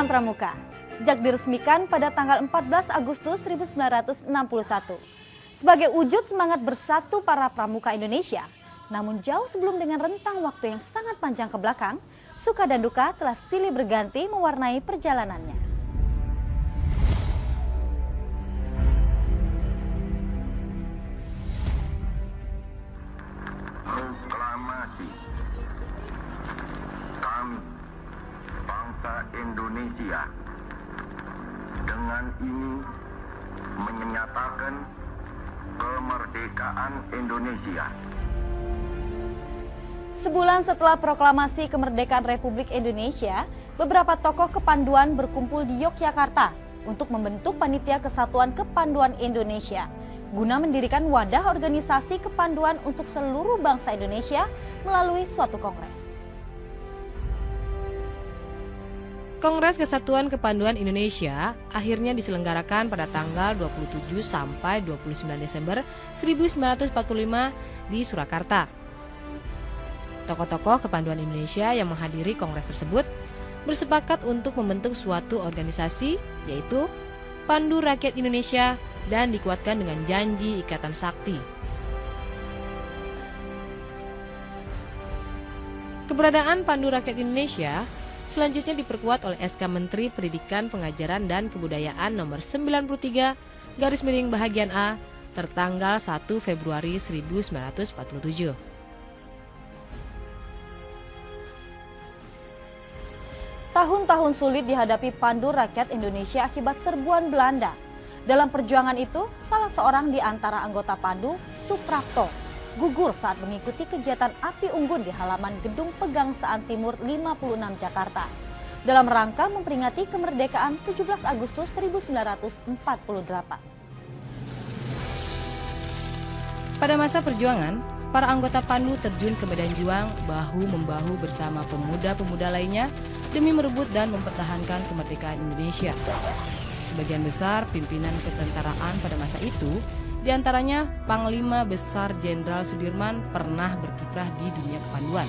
Salam Pramuka. Sejak diresmikan pada tanggal 14 Agustus 1961, sebagai wujud semangat bersatu para pramuka Indonesia, namun jauh sebelum dengan rentang waktu yang sangat panjang ke belakang, suka dan duka telah silih berganti mewarnai perjalanannya. Proklamasi kami, bangsa Indonesia, dengan ini menyatakan kemerdekaan Indonesia. Sebulan setelah proklamasi kemerdekaan Republik Indonesia, beberapa tokoh kepanduan berkumpul di Yogyakarta untuk membentuk Panitia Kesatuan Kepanduan Indonesia guna mendirikan wadah organisasi kepanduan untuk seluruh bangsa Indonesia melalui suatu kongres. Kongres Kesatuan Kepanduan Indonesia akhirnya diselenggarakan pada tanggal 27 sampai 29 Desember 1945 di Surakarta. Tokoh-tokoh kepanduan Indonesia yang menghadiri kongres tersebut bersepakat untuk membentuk suatu organisasi, yaitu Pandu Rakyat Indonesia, dan dikuatkan dengan janji Ikatan Sakti. Keberadaan Pandu Rakyat Indonesia selanjutnya diperkuat oleh SK Menteri Pendidikan, Pengajaran, dan Kebudayaan nomor 93/A tertanggal 1 Februari 1947. Tahun-tahun sulit dihadapi Pandu Rakyat Indonesia akibat serbuan Belanda. Dalam perjuangan itu, salah seorang di antara anggota Pandu, Suprapto, gugur saat mengikuti kegiatan api unggun di halaman Gedung Pegangsaan Timur 56 Jakarta dalam rangka memperingati kemerdekaan 17 Agustus 1948. Pada masa perjuangan, para anggota Pandu terjun ke medan juang bahu-membahu bersama pemuda-pemuda lainnya demi merebut dan mempertahankan kemerdekaan Indonesia. Sebagian besar pimpinan ketentaraan pada masa itu, diantaranya Panglima Besar Jenderal Sudirman, pernah berkiprah di dunia kepanduan.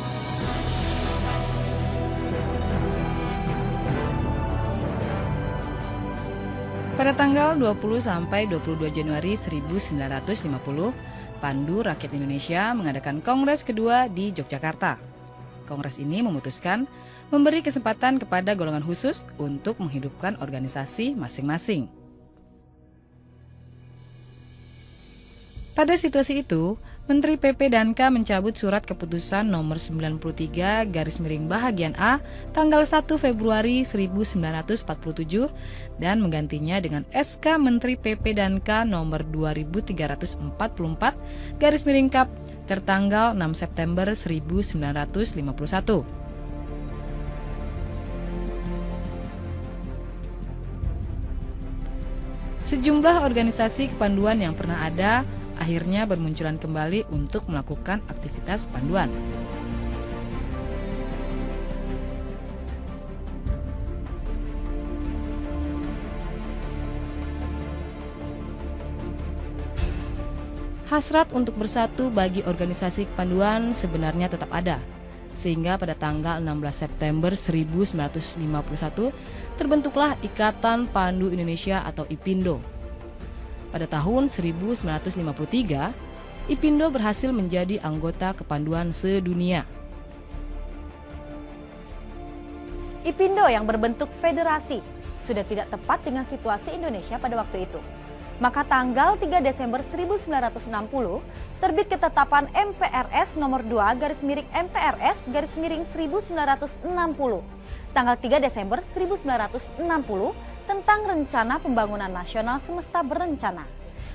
Pada tanggal 20 sampai 22 Januari 1950, Pandu Rakyat Indonesia mengadakan kongres kedua di Yogyakarta. Kongres ini memutuskan memberi kesempatan kepada golongan khusus untuk menghidupkan organisasi masing-masing. Pada situasi itu, Menteri PP dan K mencabut surat keputusan nomor 93/A tanggal 1 Februari 1947 dan menggantinya dengan SK Menteri PP dan K nomor 2344/Kap tertanggal 6 September 1951. Sejumlah organisasi kepanduan yang pernah ada akhirnya bermunculan kembali untuk melakukan aktivitas panduan. Hasrat untuk bersatu bagi organisasi kepanduan sebenarnya tetap ada, sehingga pada tanggal 16 September 1951 terbentuklah Ikatan Pandu Indonesia atau IPINDO. Pada tahun 1953, IPINDO berhasil menjadi anggota kepanduan sedunia. IPINDO yang berbentuk federasi sudah tidak tepat dengan situasi Indonesia pada waktu itu. Maka tanggal 3 Desember 1960 terbit ketetapan MPRS nomor 2/MPRS/1960 tanggal 3 Desember 1960 tentang Rencana Pembangunan Nasional Semesta Berencana.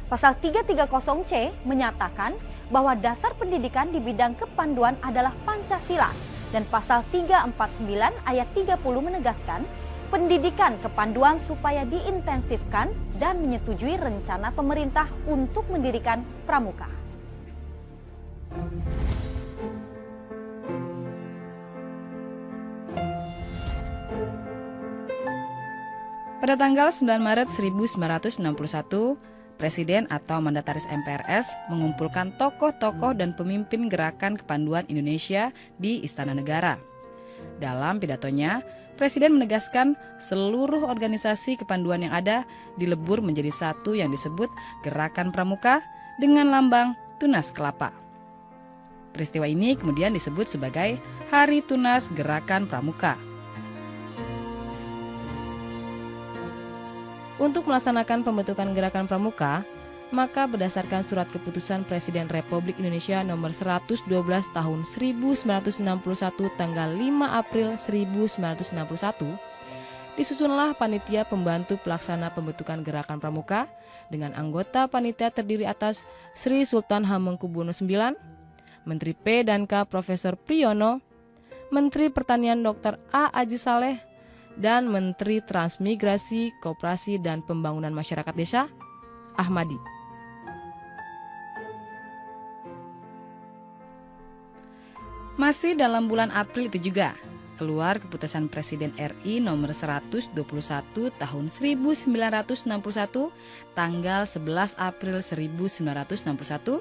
Pasal 330C menyatakan bahwa dasar pendidikan di bidang kepanduan adalah Pancasila, dan pasal 349 ayat 30 menegaskan pendidikan kepanduan supaya diintensifkan dan menyetujui rencana pemerintah untuk mendirikan pramuka. Pada tanggal 9 Maret 1961, Presiden atau Mandataris MPRS mengumpulkan tokoh-tokoh dan pemimpin gerakan kepanduan Indonesia di Istana Negara. Dalam pidatonya, Presiden menegaskan seluruh organisasi kepanduan yang ada dilebur menjadi satu yang disebut Gerakan Pramuka dengan lambang tunas kelapa. Peristiwa ini kemudian disebut sebagai Hari Tunas Gerakan Pramuka. Untuk melaksanakan pembentukan Gerakan Pramuka, maka berdasarkan surat keputusan Presiden Republik Indonesia nomor 112 tahun 1961 tanggal 5 April 1961, disusunlah panitia pembantu pelaksana pembentukan Gerakan Pramuka dengan anggota panitia terdiri atas Sri Sultan Hamengkubuwono IX, Menteri P dan K Profesor Priyono, Menteri Pertanian Dr. A. Aji Saleh, dan Menteri Transmigrasi, Koperasi dan Pembangunan Masyarakat Desa, Ahmadi. Masih dalam bulan April itu juga, keluar keputusan Presiden RI nomor 121 tahun 1961 tanggal 11 April 1961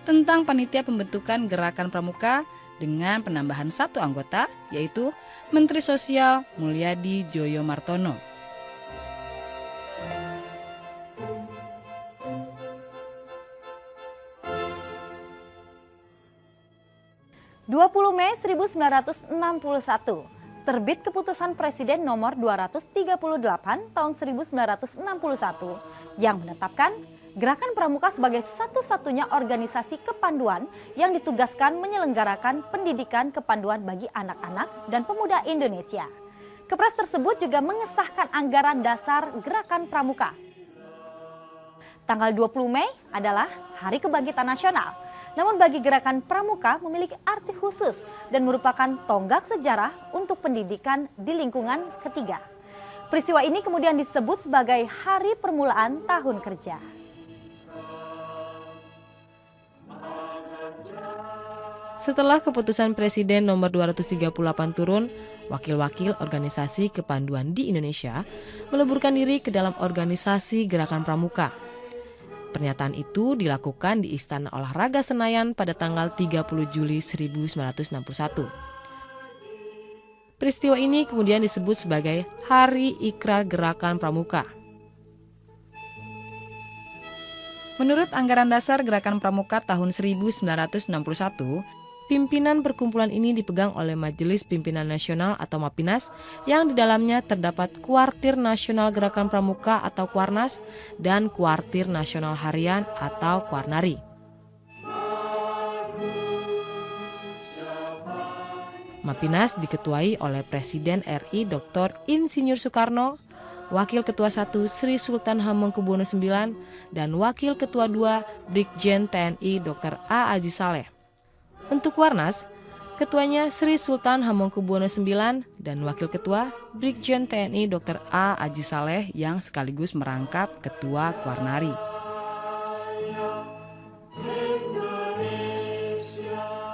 tentang panitia pembentukan Gerakan Pramuka dengan penambahan satu anggota, yaitu Menteri Sosial Mulyadi Joyo Martono. 20 Mei 1961, terbit Keputusan Presiden nomor 238 tahun 1961 yang menetapkan Gerakan Pramuka sebagai satu-satunya organisasi kepanduan yang ditugaskan menyelenggarakan pendidikan kepanduan bagi anak-anak dan pemuda Indonesia. Kepres tersebut juga mengesahkan anggaran dasar Gerakan Pramuka. Tanggal 20 Mei adalah Hari Kebangkitan Nasional. Namun bagi Gerakan Pramuka memiliki arti khusus dan merupakan tonggak sejarah untuk pendidikan di lingkungan ketiga. Peristiwa ini kemudian disebut sebagai Hari Permulaan Tahun Kerja. Setelah keputusan Presiden nomor 238 turun, wakil-wakil organisasi kepanduan di Indonesia meleburkan diri ke dalam organisasi Gerakan Pramuka. Pernyataan itu dilakukan di Istana Olahraga Senayan pada tanggal 30 Juli 1961. Peristiwa ini kemudian disebut sebagai Hari Ikrar Gerakan Pramuka. Menurut anggaran dasar Gerakan Pramuka tahun 1961, pimpinan perkumpulan ini dipegang oleh Majelis Pimpinan Nasional atau MAPINAS yang di dalamnya terdapat Kuartir Nasional Gerakan Pramuka atau Kuarnas dan Kuartir Nasional Harian atau Kuarnari. MAPINAS diketuai oleh Presiden RI Dr. Insinyur Soekarno, Wakil Ketua 1 Sri Sultan Hamengkubuwono IX, dan Wakil Ketua 2 Brigjen TNI Dr. A. Aji Saleh. Untuk Kuarnas, ketuanya Sri Sultan Hamengkubuwono IX dan Wakil Ketua Brigjen TNI Dr. A. Aji Saleh yang sekaligus merangkap Ketua Kuarnari.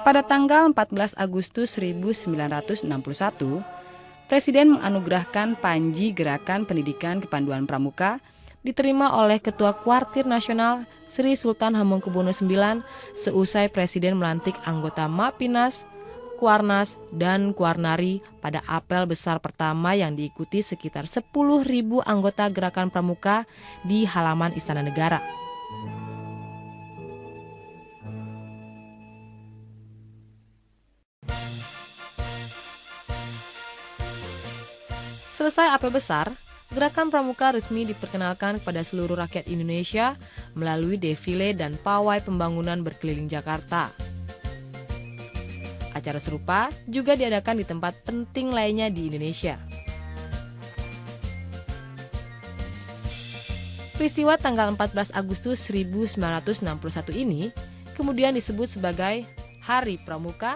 Pada tanggal 14 Agustus 1961, Presiden menganugerahkan Panji Gerakan Pendidikan Kepanduan Pramuka diterima oleh Ketua Kuartir Nasional Sri Sultan Hamengkubuwono IX seusai Presiden melantik anggota MAPINAS, Kuarnas, dan Kuarnari pada apel besar pertama yang diikuti sekitar 10.000 anggota Gerakan Pramuka di halaman Istana Negara. Selesai apel besar, Gerakan Pramuka resmi diperkenalkan kepada seluruh rakyat Indonesia melalui defile dan pawai pembangunan berkeliling Jakarta. Acara serupa juga diadakan di tempat penting lainnya di Indonesia. Peristiwa tanggal 14 Agustus 1961 ini kemudian disebut sebagai Hari Pramuka